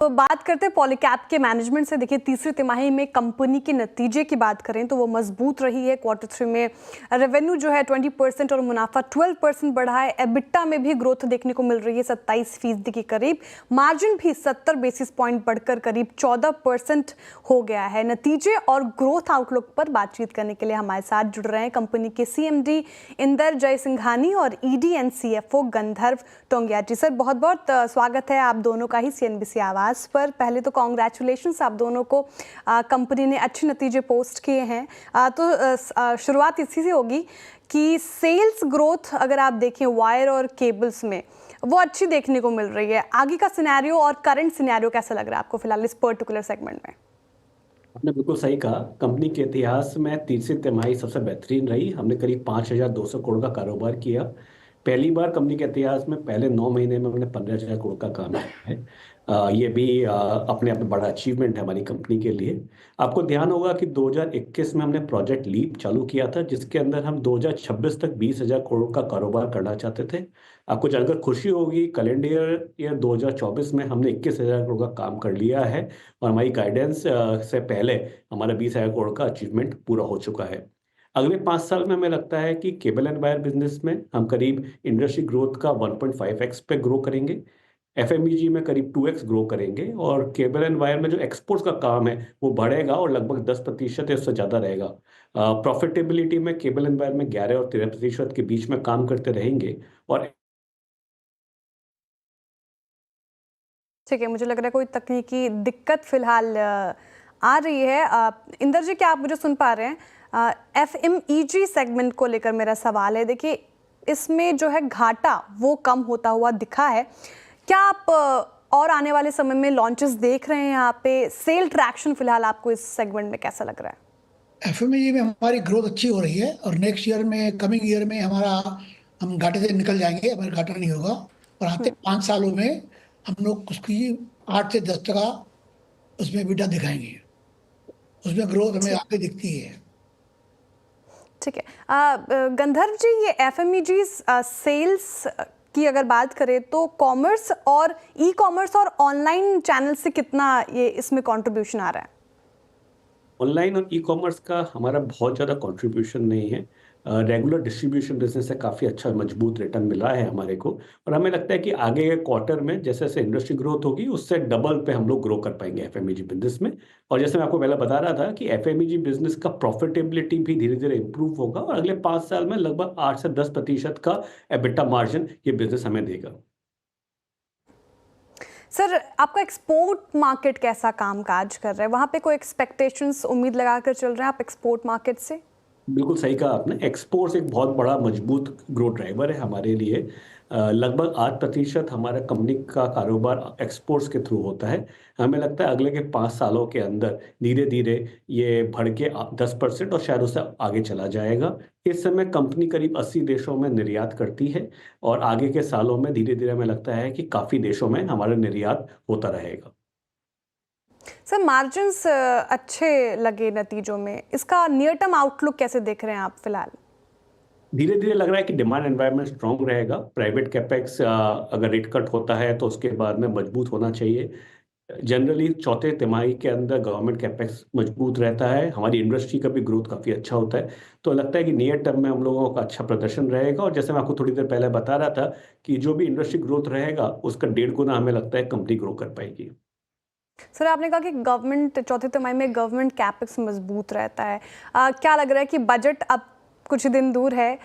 तो बात करते हैं पॉलीकैब के मैनेजमेंट से। देखिए, तीसरी तिमाही में कंपनी के नतीजे की बात करें तो वो मजबूत रही है। क्वार्टर 3 में रेवेन्यू जो है 20% और मुनाफा 12% बढ़ा है। एबिटा में भी ग्रोथ देखने को मिल रही है 27% के करीब। मार्जिन भी 70 बेसिस पॉइंट बढ़कर करीब 14% हो गया है। नतीजे और ग्रोथ आउटलुक पर बातचीत करने के लिए हमारे साथ जुड़ रहे हैं कंपनी के CMD इंदर जयसिंघानी और ED and CFO Gandharva taungya ji. Sir, बहुत बहुत स्वागत है आप दोनों का ही CNBC आवाज पर। पहले तो कॉन्ग्रेचुलेशंस आप दोनों को, कंपनी ने अच्छे नतीजे पोस्ट किए हैं। तो शुरुआत इसी से होगी कि सेल्स ग्रोथ अगर आप देखें वायर और केबल्स में वो अच्छी देखने को मिल रही है। आगे का सिनेरियो और करंट सिनेरियो कैसा लग रहा है आपको फिलहाल इस पर्टिकुलर सेगमेंट में? आपने बिल्कुल सही कहा। कंपनी के इतिहास में तीसरी तिमाही सबसे बेहतरीन रही। हमने करीब 5,200 करोड़ का कारोबार किया। पहली बार कंपनी के इतिहास में पहले 9 महीने में हमने 15,000 करोड़ का काम किया है। ये भी अपने आप में बड़ा अचीवमेंट है हमारी कंपनी के लिए। आपको ध्यान होगा कि 2021 में हमने प्रोजेक्ट लीप चालू किया था, जिसके अंदर हम 2026 तक 20,000 करोड़ का कारोबार करना चाहते थे। आपको जानकर खुशी होगी, कैलेंडर ईयर 2024 में हमने 21,000 करोड़ का काम कर लिया है और हमारी गाइडेंस से पहले हमारा 20,000 करोड़ का अचीवमेंट पूरा हो चुका है। अगले 5 साल में हमें लगता है कि केबल एंड वायर बिजनेस में हम करीब इंडस्ट्री ग्रोथ का 1.5x पे ग्रो करेंगे। FMEG में करीब 2x ग्रो करेंगे और केबल एंड वायर में जो एक्सपोर्ट्स का काम है वो बढ़ेगा और लगभग 10% या उससे ज़्यादा रहेगा। प्रॉफिटेबिलिटी में केबल एंड वायर में 11 और 13% के बीच में काम करते रहेंगे। और ठीक है, मुझे लग रहा है कोई तकनीकी दिक्कत फिलहाल आ रही है। इंदर जी, क्या आप मुझे सुन पा रहे हैं? FMEG सेगमेंट को लेकर मेरा सवाल है। देखिए, इसमें जो है घाटा वो कम होता हुआ दिखा है। क्या आप और आने वाले समय में लॉन्चेस देख रहे हैं यहाँ पे? सेल ट्रैक्शन फिलहाल आपको इस सेगमेंट में कैसा लग रहा है? FMEG में हमारी ग्रोथ अच्छी हो रही है और नेक्स्ट ईयर में, कमिंग ईयर में हम घाटे से निकल जाएंगे। हमारा घाटा नहीं होगा और आते 5 सालों में हम लोग उसकी 8 से 10% उसमें बीटा दिखाएंगे। उसमें ग्रोथ हमें आगे दिखती है। ठीक है। गंधर्व जी, ये FMEG सेल्स की अगर बात करें तो कॉमर्स और ई-कॉमर्स और ऑनलाइन चैनल से कितना ये इसमें कंट्रीब्यूशन आ रहा है? ऑनलाइन और ई-कॉमर्स का हमारा बहुत ज़्यादा कंट्रीब्यूशन नहीं है। रेगुलर डिस्ट्रीब्यूशन बिजनेस से काफ़ी अच्छा मजबूत रिटर्न मिला है हमारे को और हमें लगता है कि आगे के क्वार्टर में जैसे जैसे इंडस्ट्री ग्रोथ होगी उससे डबल पे हम लोग ग्रो कर पाएंगे FMEG बिजनेस में। और जैसे मैं आपको पहले बता रहा था कि FMEG बिजनेस का प्रॉफिटेबिलिटी भी धीरे धीरे इंप्रूव होगा और अगले 5 साल में लगभग 8 से 10% का एबिटा मार्जिन ये बिजनेस हमें देगा। सर, आपका एक्सपोर्ट मार्केट कैसा काम काज कर रहा है? वहाँ पे कोई एक्सपेक्टेशंस उम्मीद लगाकर चल रहे हैं आप एक्सपोर्ट मार्केट से? बिल्कुल सही कहा आपने। एक्सपोर्ट्स एक बहुत बड़ा मजबूत ग्रोथ ड्राइवर है हमारे लिए। लगभग 8% हमारा कंपनी का कारोबार एक्सपोर्ट्स के थ्रू होता है। हमें लगता है अगले के 5 सालों के अंदर धीरे धीरे ये बढ़ के 10% और शायद उससे आगे चला जाएगा। इस समय कंपनी करीब 80 देशों में निर्यात करती है और आगे के सालों में धीरे धीरे हमें लगता है कि काफ़ी देशों में हमारा निर्यात होता रहेगा। सर, मार्जिन्स अच्छे लगे नतीजों में। इसका नियर टर्म आउटलुक कैसे देख रहे हैं आप फिलहाल? धीरे धीरे लग रहा है कि डिमांड एनवायरनमेंट स्ट्रांग रहेगा। प्राइवेट कैपेक्स अगर रेट कट होता है तो उसके बाद में मजबूत होना चाहिए। जनरली चौथे तिमाही के अंदर गवर्नमेंट कैपेक्स मजबूत रहता है। हमारी इंडस्ट्री का भी ग्रोथ काफ़ी अच्छा होता है। तो लगता है कि नियर टर्म में हम लोगों का अच्छा प्रदर्शन रहेगा और जैसे मैं आपको थोड़ी देर पहले बता रहा था कि जो भी इंडस्ट्री ग्रोथ रहेगा उसका 1.5 गुना हमें लगता है कंपनी ग्रो कर पाएगी। सर, आपने कहा कि गवर्नमेंट चौथे तिमाही में गवर्नमेंट कैपेक्स मजबूत रहता है। क्या लग रहा है कि बजट अब कुछ दिन दूर है,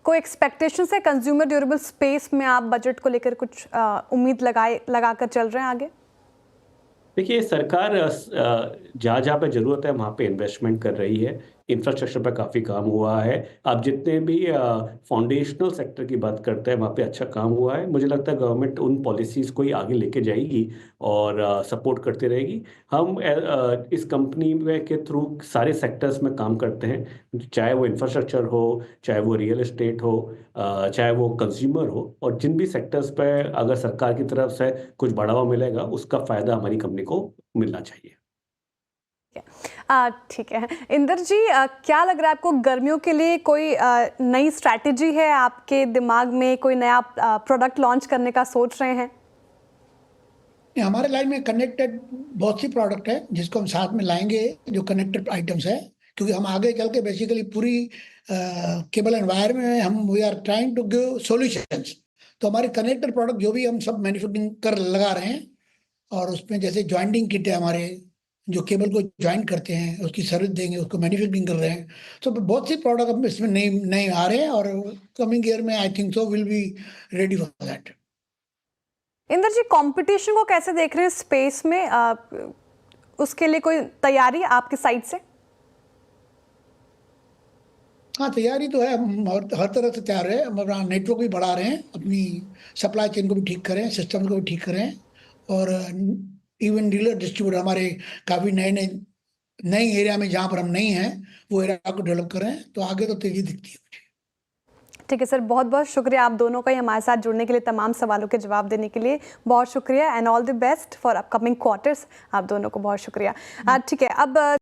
कोई एक्सपेक्टेशंस है कंज्यूमर ड्यूरेबल स्पेस में? आप बजट को लेकर कुछ उम्मीद लगाकर चल रहे हैं आगे? देखिए, सरकार जहाँ जहाँ पे ज़रूरत है वहाँ पे इन्वेस्टमेंट कर रही है। इंफ्रास्ट्रक्चर पे काफ़ी काम हुआ है। आप जितने भी फाउंडेशनल सेक्टर की बात करते हैं वहाँ पे अच्छा काम हुआ है। मुझे लगता है गवर्नमेंट उन पॉलिसीज़ को ही आगे लेके जाएगी और सपोर्ट करती रहेगी। हम इस कंपनी में के थ्रू सारे सेक्टर्स में काम करते हैं, चाहे वो इंफ्रास्ट्रक्चर हो, चाहे वो रियल एस्टेट हो, चाहे वो कंज्यूमर हो। और जिन भी सेक्टर्स पे अगर सरकार की तरफ से कुछ बढ़ावा मिलेगा उसका फ़ायदा हमारी कंपनी को मिलना चाहिए। ठीक है। इंदर जी, क्या लग रहा है आपको गर्मियों के लिए कोई नई स्ट्रैटेजी है आपके दिमाग में? कोई नया प्रोडक्ट लॉन्च करने का सोच रहे हैं? हमारे लाइन में कनेक्टेड बहुत सी प्रोडक्ट है जिसको हम साथ में लाएंगे, जो कनेक्टेड आइटम्स है, क्योंकि हम आगे चल के बेसिकली पूरी केबल एंड वायर में हम we are trying to give solutions. तो हमारे कनेक्टेड प्रोडक्ट जो भी हम सब मैन्युफैक्चरिंग कर लगा रहे हैं, और उसमें जैसे ज्वाइंटिंग किट है हमारे, जो केबल को ज्वाइंट करते हैं उसकी सर्विस देंगे, उसको मैन्युफैक्चरिंग कर रहे हैं। तो बहुत सी प्रोडक्ट अब इसमें नए नए आ रहे हैं, और कमिंग ईयर में I think so will be ready for that. Inder ji, competition को कैसे देख रहे हैं स्पेस में? उसके लिए कोई तैयारी आपकी साइड से? हाँ, तैयारी तो है, हम हर तरह से तैयार है। हम अपना नेटवर्क भी बढ़ा रहे हैं, अपनी सप्लाई चेन को भी ठीक करें, सिस्टम को भी ठीक करें, और इवन डीलर डिस्ट्रीब्यूटर हमारे काफ़ी नए नए नए एरिया में जहाँ पर हम नहीं हैं वो एरिया को डेवलप करें, तो आगे तो तेजी दिखती है मुझे। ठीक है सर, बहुत बहुत शुक्रिया आप दोनों का ही हमारे साथ जुड़ने के लिए, तमाम सवालों के जवाब देने के लिए बहुत शुक्रिया, and all the best for upcoming quarters. आप दोनों को बहुत शुक्रिया। ठीक है, अब